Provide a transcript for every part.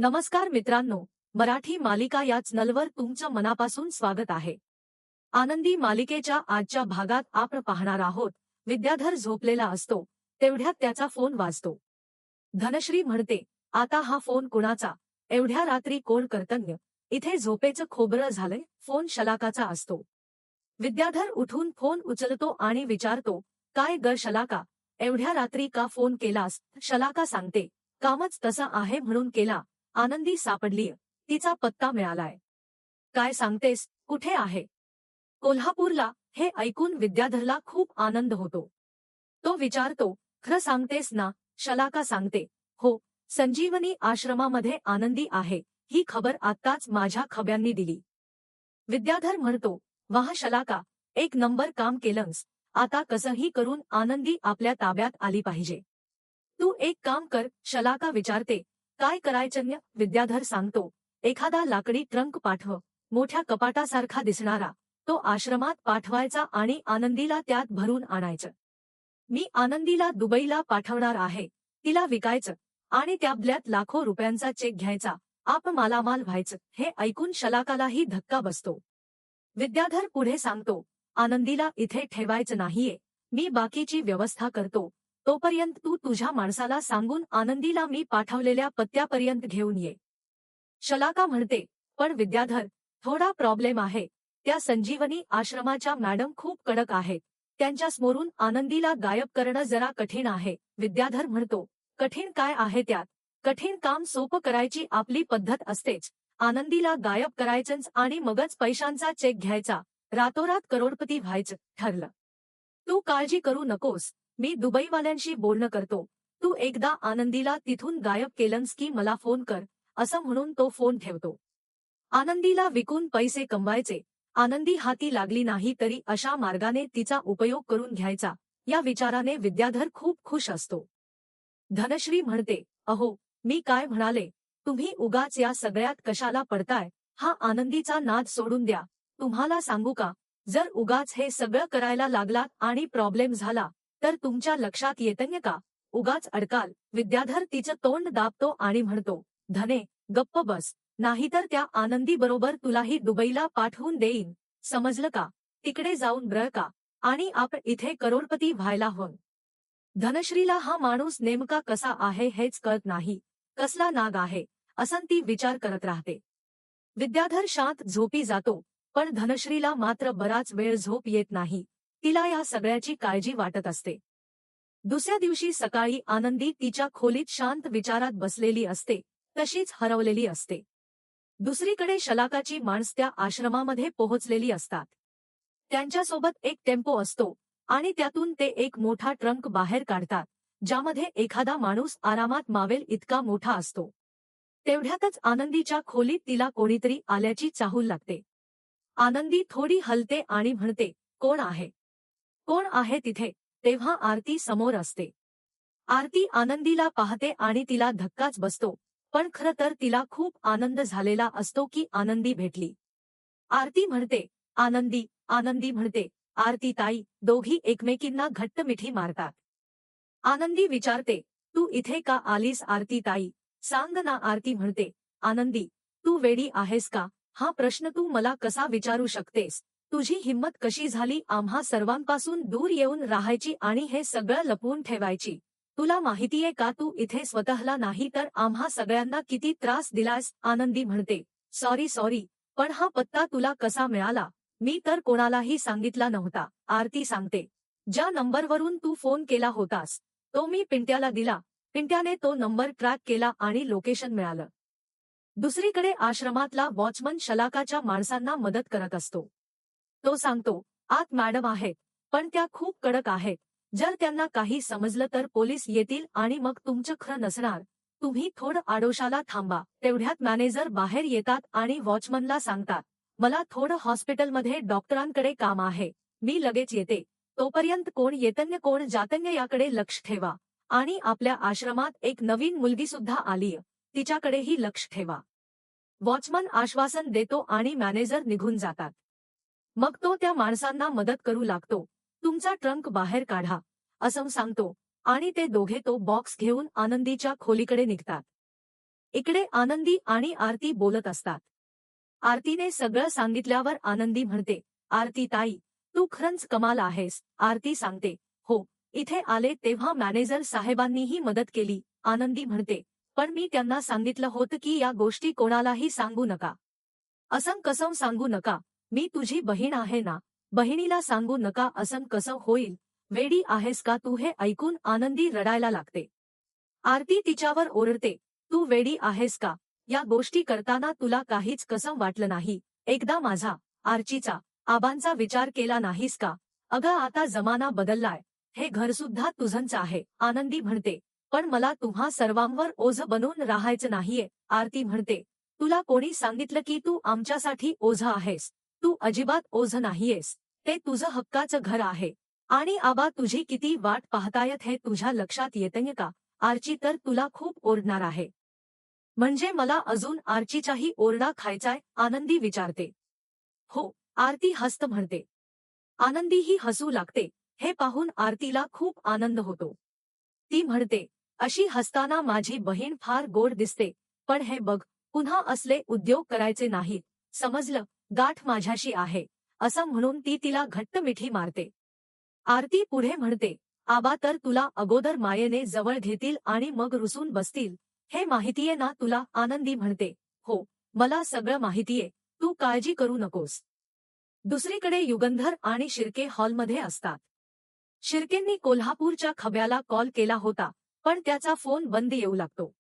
नमस्कार मित्रांनो, मराठी मालिका या चॅनलवर तुमचं मनापासून स्वागत आहे। आनंदी मालिकेच्या आजच्या भागात आपण पाहणार आहोत, विद्याधर झोपलेला असतो तेवढ्यात त्याचा फोन वाजतो। धनश्री म्हणते, आता हा फोन कुणाचा? एवढ्या रात्री कोण करतंय? इथे झोपेचं खोबरं झालंय। फोन शलाकाचा असतो। विद्याधर उठून फोन उचलतो आणि विचारतो, काय ग शलाका, एवढ्या रात्री का फोन केलास? शलाका सांगते, कामच तसं आहे म्हणून केला। आनंदी सापडलीय, तिचा पत्ता मिळालाय। काय सांगतेस, कुठे आहे? कोल्हापूरला। हे ऐकून विद्याधरला खूप आनंद होतो। तो विचारतो, खरं सांगतेस ना? शलाका सांगते, हो, संजीवनी आश्रमामध्ये आनंदी आहे, ही खबर आत्ताच माझ्या खब्यांनी दिली। विद्याधर म्हणतो, वाह शलाका, एक नंबर काम केलंस। आता कसंही करून आनंदी आपल्या ताब्यात आली पाहिजे। तू एक काम कर, शलाका विचारते, काय करायचं? विद्याधर सांगतो, एखादा लाकडी ट्रंक पाठव, मोठ्या कपाटासारखा दिसणारा। तो आश्रमात पाठवायचा आणि आनंदीला त्यात भरून आणायचं। मी आनंदीला दुबईला पाठवणार आहे, तिला विकायचं आणि त्या बदल्यात लाखो रुपयांचा चेक घ्यायचा। आप मालामाल व्हायचं। हे ऐकून शलाकालाही धक्का बसतो। विद्याधर पुढे सांगतो, आनंदीला इथे ठेवायचं नाहीये, मी बाकीची व्यवस्था करतो। तोपर्यंत तू तुझ्या माणसाला सांगून आनंदीला मी पाठवलेल्या पत्त्यापर्यंत घेऊन ये। शलाका म्हणते, पण विद्याधर, थोडा प्रॉब्लेम आहे। त्या संजीवनी आश्रमाच्या मॅडम खूप कडक आहेत, त्यांच्या समोरून आनंदीला गायब करणं जरा कठीण आहे। विद्याधर म्हणतो, कठीण काय आहे त्यात? कठीण काम सोपं करायची आपली पद्धत असतेच। आनंदीला गायब करायचंच आणि मगच पैशांचा चेक घ्यायचा, रातोरात करोडपती व्हायचं ठरलं। तू काळजी करू नकोस, मी दुबईवाल्यांशी बोलणं करतो। तू एकदा आनंदीला तिथून गायब केलंस की मला फोन कर, असं म्हणून तो फोन ठेवतो। आनंदीला विकून पैसे कमवायचे, आनंदी हाती लागली नाही तरी अशा मार्गाने तिचा उपयोग करून घ्यायचा, या विचाराने विद्याधर खूप खुश असतो। धनश्री म्हणते, अहो, मी काय म्हणाले, तुम्ही उगाच या सगळ्यात कशाला पडताय? हा आनंदीचा नाद सोडून द्या। तुम्हाला सांगू का, जर उगाच हे सगळं करायला लागलात आणि प्रॉब्लेम झाला तर तुमच्या लक्षात येतंय का? उगाच अडकाल। विद्याधर तिचं तोंड दाबतो आणि म्हणतो, धने, गप्प बस, नाहीतर त्या आनंदी बरोबर तुलाही दुबईला पाठवून देईन, समजलं का? तिकडे जाऊन ब्रळ का आणि आपण इथे करोडपती व्हायला हवं। धनश्रीला हा माणूस नेमका कसा आहे हेच कळत नाही, कसला नाग आहे असं ती विचार करत राहते। विद्याधर शांत झोपी जातो, पण धनश्रीला मात्र बराच वेळ झोप येत नाही। तिला या सगळ्याची काळजी वाटत असते। दुसऱ्या दिवशी सकाळी आनंदी तिच्या खोलीत शांत विचारात बसलेली असते, तशीच हरवलेली असते। दुसरीकडे शलाकाची माणसं त्या आश्रमामध्ये पोहोचलेली असतात। त्यांच्यासोबत एक टेम्पो असतो आणि त्यातून ते एक मोठा ट्रंक बाहेर काढतात, ज्यामध्ये एखादा माणूस आरामात मावेल इतका मोठा असतो। तेवढ्यातच आनंदीच्या खोलीत तिला कोणीतरी आल्याची चाहूल लागते। आनंदी थोडी हलते आणि म्हणते, कोण आहे? कोण आहे तिथे? तेव्हा आरती समोर असते। आरती आनंदीला पाहते आणि तिला धक्काच बसतो, पण खरं तर तिला खूप आनंद झालेला असतो की आनंदी भेटली। आरती म्हणते, आनंदी, आनंदी म्हणते, आरती ताई, दोघी एकमेकींना घट्ट मिठी मारतात। आनंदी विचारते, तू इथे का आलीस आरती ताई? सांग ना। आरती म्हणते, आनंदी, तू वेडी आहेस का? हा प्रश्न तू मला कसा विचारू शकतेस? तुझी हिम्मत कशी झाली आम्हा सर्वांपासून दूर येऊन राहायची आणि हे सगळं लपवून ठेवायची? तुला माहितीये का तू इथे स्वतःला नाही तर आम्हा सगळ्यांना किती त्रास दिलास? आनंदी म्हणते, सॉरी, पण हा पत्ता तुला कसा मिळाला? मी तर कोणालाही सांगितला नव्हता। आरती सांगते, ज्या नंबरवरून तू फोन केला होतास, तो मी पिंट्याला दिला। पिंट्याने तो नंबर ट्रॅक केला आणि लोकेशन मिळालं। दुसरीकडे आश्रमातला वॉचमन शलाकाच्या माणसांना मदत करत असतो। तो सांगतो, आत मॅडम आहेत, पण त्या खूप कडक आहेत। जर त्यांना काही समजलं तर पोलीस येतील आणि मग तुमचं खरं नसणार। तुम्ही थोडं आडोशाला थांबा। तेवढ्यात मॅनेजर बाहेर येतात आणि वॉचमनला सांगतात, मला थोडं हॉस्पिटलमध्ये डॉक्टरांकडे काम आहे, मी लगेच येते। तोपर्यंत कोण येतंय कोण जातंय याकडे लक्ष ठेवा आणि आपल्या आश्रमात एक नवीन मुलगी सुद्धा आलीय, तिच्याकडेही लक्ष ठेवा। वॉचमन आश्वासन देतो आणि मॅनेजर निघून जातात। मग तो त्या माणसांना मदत करू लागतो, तुमचा ट्रंक बाहेर काढा, असं सांगतो आणि ते दोघे तो बॉक्स घेऊन आनंदीच्या खोलीकडे निघतात। इकडे आनंदी आणि आरती बोलत असतात. आरतीने सगळं सांगितल्यावर आनंदी म्हणते, आरती ताई, तू खरंच कमाल आहेस. आरती सांगते, हो, इथे आले तेव्हा मॅनेजर साहेबांनीही मदत केली. आनंदी म्हणते, पण मी त्यांना सांगितलं होतं की या गोष्टी कोणालाही सांगू नका. असं कसं सांगू नका? मी तुझी बहीण आहे ना, बहिणीला सांगू नका असं कसं होईल? वेडी आहेस का तू? हे ऐकून आनंदी रडायला लागते. आरती तिच्यावर ओरडते, तू वेडी आहेस का? या गोष्टी करताना तुला काहीच कसं वाटलं नाही? एकदा माझा, आर्चीचा, आबांचा विचार केला नाहीस का? अगं आता जमाना बदललाय, हे घरसुद्धा तुझंच आहे. आनंदी म्हणते, पण मला तुम्हा सर्वांवर ओझं बनून राहायचं नाहीये. आरती म्हणते, तुला कोणी सांगितलं की तू आमच्यासाठी ओझं आहेस? तू अजिबात ओझं नाहीयेस. ते तुझं हक्काचं घर आहे. आणि आबा तुझी किती वाट पाहतायत हे तुझ्या लक्षात येतंय का? आर्ची तर तुला खूप ओरडणार आहे. म्हणजे मला अजून आर्चीचाही ओरडा खायचाय? आनंदी विचारते. हो, आरती हसत म्हणते. आनंदीही हसू लागते. हे पाहून आरतीला खूप आनंद होतो. ती म्हणते, अशी हसताना माझी बहीण फार गोड दिसते. पण हे बघ, पुन्हा असले उद्योग करायचे नाहीत. समजलं? गाठ माझ्याशी आहे. असं म्हणून ती तिला घट्ट मिठी मारते. आरती पुढे म्हणते, आबा तर तुला अगोदर मायेने जवळ घेतील आणि मग रुसून बसतील. हे माहितीये ना तुला? आनंदी म्हणते, हो, मला सगळं माहितीये. तू काळजी करू नकोस. दुसरीकडे युगंधर आणि शिर्के हॉलमध्ये असतात. शिर्केंनी कोल्हापूरच्या खब्याला कॉल केला होता, पण त्याचा फोन बंद येऊ लागतो.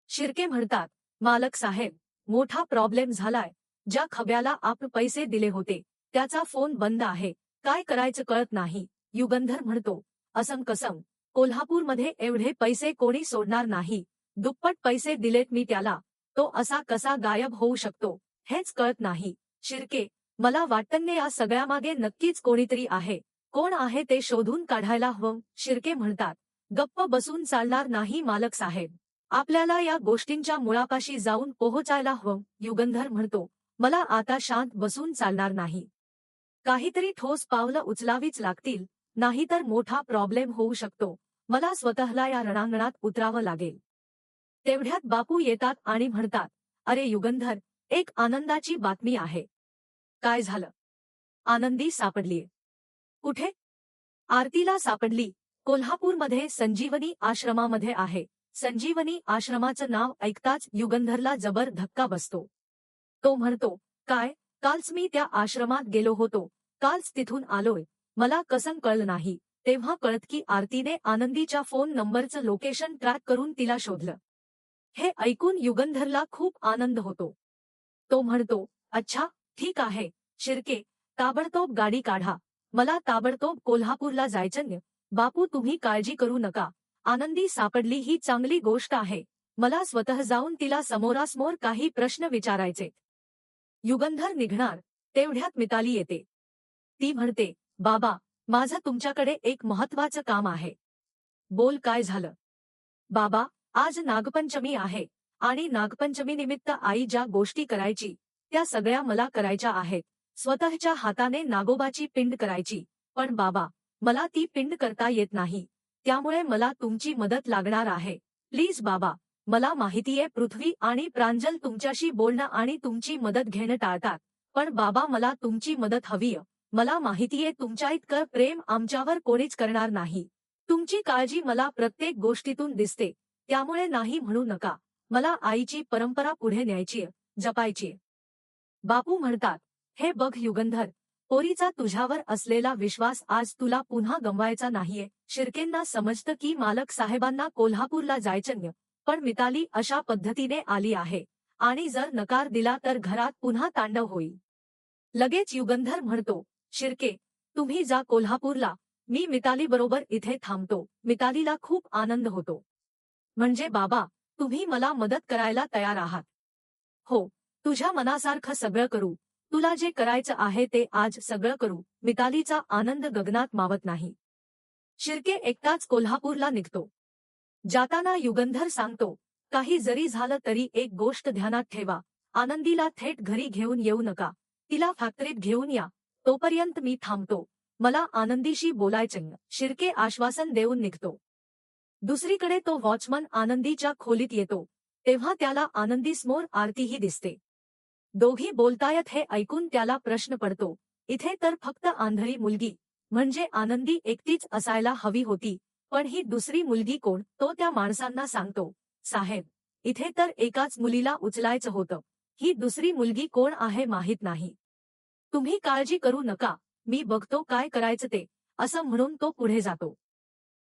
शिर्के म्हणतात, मालक साहेब, मोठा प्रॉब्लेम झालाय. ज्या खब्याला आपण पैसे दिले होते, त्याचा फोन बंद आहे. काय करायचं कळत नाही. युगंधर म्हणतो, असं कसं? कोल्हापूरमध्ये एवढे पैसे कोणी सोडणार नाही. दुप्पट पैसे दिलेत मी त्याला. तो असा कसा गायब होऊ शकतो, हेच कळत नाही. शिर्के, मला वाटतं या सगळ्यामागे नक्कीच कोणीतरी आहे. कोण आहे ते शोधून काढायला हवं. शिर्के म्हणतात, गप्प बसून चालणार नाही मालक साहेब. आपल्याला या गोष्टींच्या मुळापाशी जाऊन पोहोचायला हवं. युगंधर म्हणतो, मला आता शांत बसून चालणार नाही. काहीतरी ठोस पावलं उचलावीच लागतील, नाहीतर मोठा प्रॉब्लेम होऊ शकतो. मला स्वतःला या रणांगणात उतरावं लागेल. तेवढ्यात बापू येतात आणि म्हणतात, अरे युगंधर, एक आनंदाची बातमी आहे. काय झालं? आनंदी सापडलीये. कुठे? आरतीला सापडली. कोल्हापूरमध्ये संजीवनी आश्रमामध्ये आहे. संजीवनी आश्रमाचं नाव ऐकताच युगंधरला जबर धक्का बसतो. तो म्हणतो, काय? कालच मी त्या आश्रमात गेलो होतो. कालच तिथून आलोय. मला कसं कळलं नाही. तेव्हा कळत की आरतीने आनंदीच्या फोन नंबरचं लोकेशन ट्रॅक करून तिला शोधलं. हे ऐकून युगंधरला खूप आनंद होतो. तो म्हणतो, अच्छा, ठीक आहे. शिर्के, ताबडतोब गाडी काढा. मला ताबडतोब कोल्हापूरला जायचंय. बापू तुम्ही काळजी करू नका. आनंदी सापडली ही चांगली गोष्ट आहे. मला स्वतः जाऊन तिला समोरासमोर काही प्रश्न विचारायचे. युगंधर निघणार, तेवढ्यात मिताली येते. ती म्हणते, बाबा, माझं तुमच्याकडे एक महत्वाचं काम आहे. बोल काय झालं? बाबा, आज नागपंचमी आहे आणि नागपंचमीनिमित्त आई ज्या गोष्टी करायची, त्या सगळ्या मला करायच्या आहेत. स्वतःच्या हाताने नागोबाची पिंड करायची. पण बाबा, मला ती पिंड करता येत नाही. त्यामुळे मला तुमची मदत लागणार आहे. प्लीज बाबा, मला माहितीये पृथ्वी आणि प्रांजल तुमच्याशी बोलणं आणि तुमची मदत घेणं टाळतात. पण बाबा मला तुमची मदत हवीय. मला माहितीये तुमच्या इतकं प्रेम आमच्यावर कोणीच करणार नाही. तुमची काळजी मला प्रत्येक गोष्टीतून दिसते. त्यामुळे नाही म्हणू नका. मला आईची परंपरा पुढे न्यायचीय, जपायचीय. बापू म्हणतात, हे बघ युगंधर, पोरीचा तुझ्यावर असलेला विश्वास आज तुला पुन्हा गमवायचा नाहीये. शिर्केंना समजतं की मालक साहेबांना कोल्हापूरला जायचंय, पण मिताली अशा पद्धतीने आली आहे आणि जर नकार दिला तर घरात पुन्हा तांडव होईल. लगेच युगंधर म्हणतो, शिर्के, तुम्ही जा कोल्हापूरला. मी मिताली बरोबर इथे थांबतो. मितालीला खूप आनंद होतो. म्हणजे बाबा, तुम्ही मला मदत करायला तयार आहात? हो, तुझ्या मनासारखं सगळं करू. तुला जे करायचं आहे ते आज सगळं करू. मितालीचा आनंद गगनात मावत नाही. शिर्के एकटाच कोल्हापूरला निघतो. जाताना युगंधर सांगतो, काही जरी झालं तरी एक गोष्ट ध्यानात ठेवा. आनंदीला थेट घरी घेऊन येऊ नका. तिला फॅक्टरीत घेऊन या. तोपर्यंत मी थांबतो. मला आनंदीशी बोलायचंय. शिर्के आश्वासन देऊन निघतो. दुसरीकडे तो वॉचमन आनंदीच्या खोलीत येतो. तेव्हा त्याला आनंदीसमोर आरतीही दिसते. दोघी बोलतायत हे ऐकून त्याला प्रश्न पडतो, इथे तर फक्त आंधळी मुलगी म्हणजे आनंदी एकटीच असायला हवी होती, पण ही दुसरी मुलगी कोण? तो त्या माणसांना सांगतो, साहेब, इथे तर एकाच मुलीला उचलायचं होतं. ही दुसरी मुलगी कोण आहे माहित नाही. तुम्ही काळजी करू नका, मी बघतो काय करायचं ते, असं म्हणून तो पुढे जातो.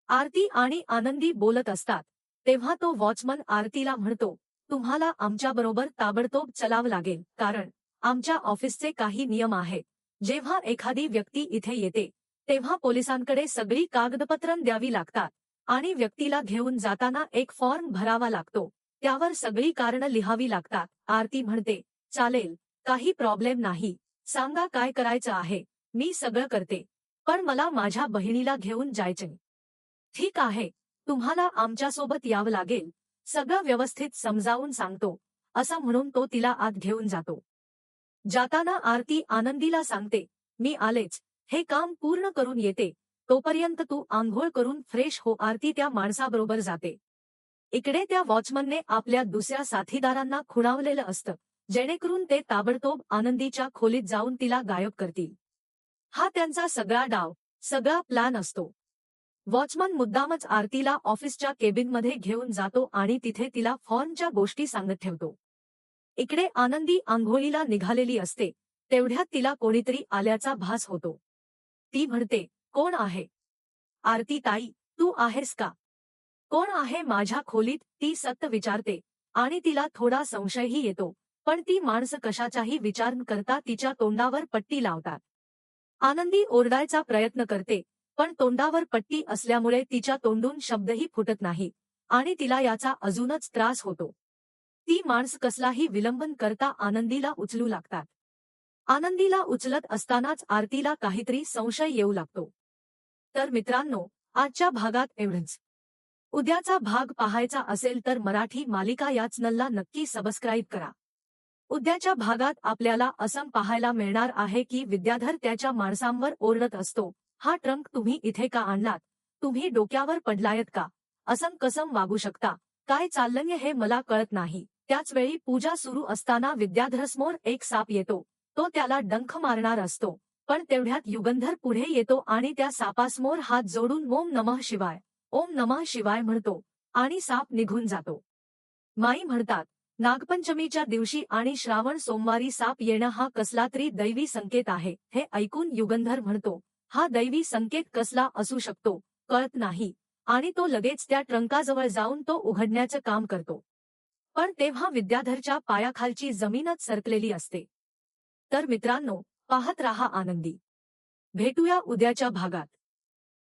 आरती आणि आनंदी बोलत असतात, तेव्हा तो वॉचमन आरतीला म्हणतो, तुम्हाला आमच्याबरोबर ताबडतोब चलावं लागेल, कारण आमच्या ऑफिसचे काही नियम आहेत. जेव्हा एखादी व्यक्ती इथे येते, तेव्हा पोलिसांकडे सगळी कागदपत्र द्यावी लागतात आणि व्यक्तीला घेऊन जाताना एक फॉर्म भरावा लागतो. त्यावर सगळी कारणं लिहावी लागतात. आरती म्हणते, चालेल, काही प्रॉब्लेम नाही. सांगा काय करायचं आहे, मी सगळं करते. पण मला माझ्या बहिणीला घेऊन जायचंय. ठीक आहे, तुम्हाला आमच्यासोबत यावं लागेल. सगळं व्यवस्थित समजावून सांगतो, असं म्हणून तो तिला आत घेऊन जातो. जाताना आरती आनंदीला सांगते, मी आलेच, हे काम पूर्ण करून येते, तोपर्यंत तू आंघोळ करून फ्रेश हो. आरती त्या माणसाबरोबर जाते. इकडे त्या वॉचमनने आपल्या दुसऱ्या साथीदारांना खुणावलेलं असतं, जेणेकरून ते ताबडतोब आनंदीच्या खोलीत जाऊन तिला गायब करतील. हा त्यांचा सगळा डाव, सगळा प्लॅन असतो. वॉचमन मुद्दामच आरतीला ऑफिसच्या केबिनमध्ये घेऊन जातो आणि तिथे तिला फॉर्मच्या गोष्टी सांगत ठेवतो. इकडे आनंदी आंघोळीला निघालेली असते, तेवढ्यात तिला कोणीतरी आल्याचा भास होतो. ती म्हणते, कोण आहे? आरती ताई, तू आहेस का? कोण आहे माझ्या खोलीत? ती सत्य विचारते आणि तिला थोडा संशयही येतो, पण ती माणसं कशाचाही विचार न करता तिच्या तोंडावर पट्टी लावतात. आनंदी ओरडायचा प्रयत्न करते, पण तोंडावर पट्टी असल्यामुळे तिच्या तोंडून शब्दही फुटत नाही आणि तिला याचा अजूनच त्रास होतो. ती माणसं कसलाही विलंबन करता आनंदीला उचलू लागतात. आनंदीला उचलत असतानाच आरतीला काहीतरी संशय येऊ लागतो. तर मित्रांनो, आजच्या भागात एवढंच. उद्याचा भाग पाहायचा असेल तर मराठी मालिका या चॅनलला नक्की सबस्क्राईब करा. उद्याच्या भागात आपल्याला असं पाहायला मिळणार आहे की विद्याधर त्याच्या माणसांवर ओरडत असतो, हा ट्रंक तुम्ही इथे का आणलात? तुम्ही डोक्यावर पडलायत का? असं कसं वागू शकता? काय चाललंय हे मला कळत नाही. त्याच वेळी पूजा सुरू असताना विद्याधरसमोर एक साप येतो. तो त्याला डंख मारणार असतो, पण तेवढ्यात युगंधर पुढे येतो आणि त्या सापासमोर हात जोडून ओम नमः शिवाय, ओम नमः शिवाय म्हणतो आणि साप निघून जातो. माई म्हणतात, नागपंचमीच्या दिवशी आणि श्रावण सोमवारी साप येणं हा कसला तरी दैवी संकेत आहे. हे ऐकून युगंधर म्हणतो, हा दैवी संकेत कसला असू शकतो, कळत नाही, आणि तो लगेच त्या ट्रंकाजवळ जाऊन तो उघडण्याचं काम करतो. पण तेव्हा विद्याधरच्या पायाखालची जमीनच सरकलेली असते. तर मित्रांनो, पाहत राहा आनंदी. भेटूया उद्याच्या भागात.